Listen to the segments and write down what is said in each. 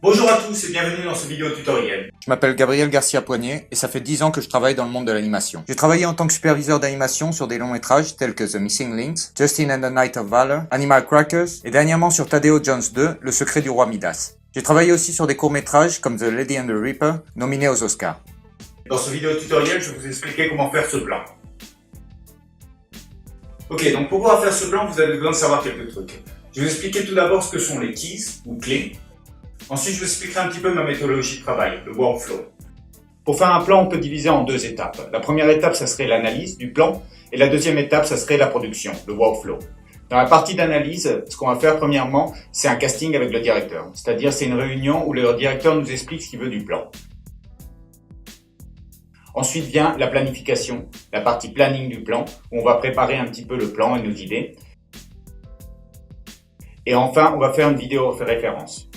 Bonjour à tous et bienvenue dans ce vidéo tutoriel. Je m'appelle Gabriel Garcia-Poignet et ça fait 10 ans que je travaille dans le monde de l'animation. J'ai travaillé en tant que superviseur d'animation sur des longs métrages tels que The Missing Links, Justin and the Night of Valor, Animal Crackers et dernièrement sur Tadeo Jones 2, Le secret du roi Midas. J'ai travaillé aussi sur des courts métrages comme The Lady and the Reaper, nominés aux Oscars. Dans ce vidéo tutoriel, je vais vous expliquer comment faire ce plan. Ok, donc pour pouvoir faire ce plan, vous avez besoin de savoir quelques trucs. Je vais vous expliquer tout d'abord ce que sont les keys ou clés. Ensuite, je vous expliquerai un petit peu ma méthodologie de travail, le workflow. Pour faire un plan, on peut diviser en deux étapes. La première étape, ça serait l'analyse du plan, et la deuxième étape, ça serait la production, le workflow. Dans la partie d'analyse, ce qu'on va faire premièrement, c'est un casting avec le directeur. C'est-à-dire, c'est une réunion où le directeur nous explique ce qu'il veut du plan. Ensuite vient la planification, la partie planning du plan, où on va préparer un petit peu le plan et nos idées. Et enfin, on va faire une vidéo référence.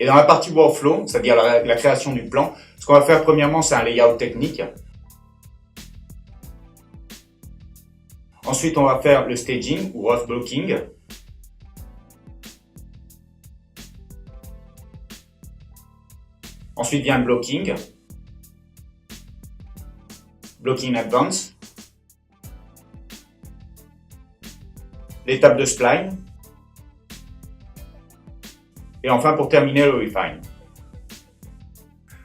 Et dans la partie workflow, c'est-à-dire la création du plan, ce qu'on va faire premièrement, c'est un layout technique. Ensuite, on va faire le staging ou rough blocking. Ensuite vient le blocking. Blocking advance. L'étape de spline. Et enfin, pour terminer, le refine.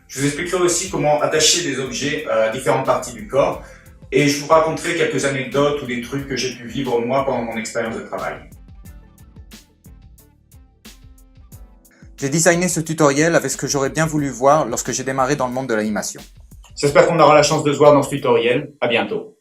Je vous expliquerai aussi comment attacher des objets à différentes parties du corps et je vous raconterai quelques anecdotes ou des trucs que j'ai pu vivre moi pendant mon expérience de travail. J'ai designé ce tutoriel avec ce que j'aurais bien voulu voir lorsque j'ai démarré dans le monde de l'animation. J'espère qu'on aura la chance de se voir dans ce tutoriel. À bientôt.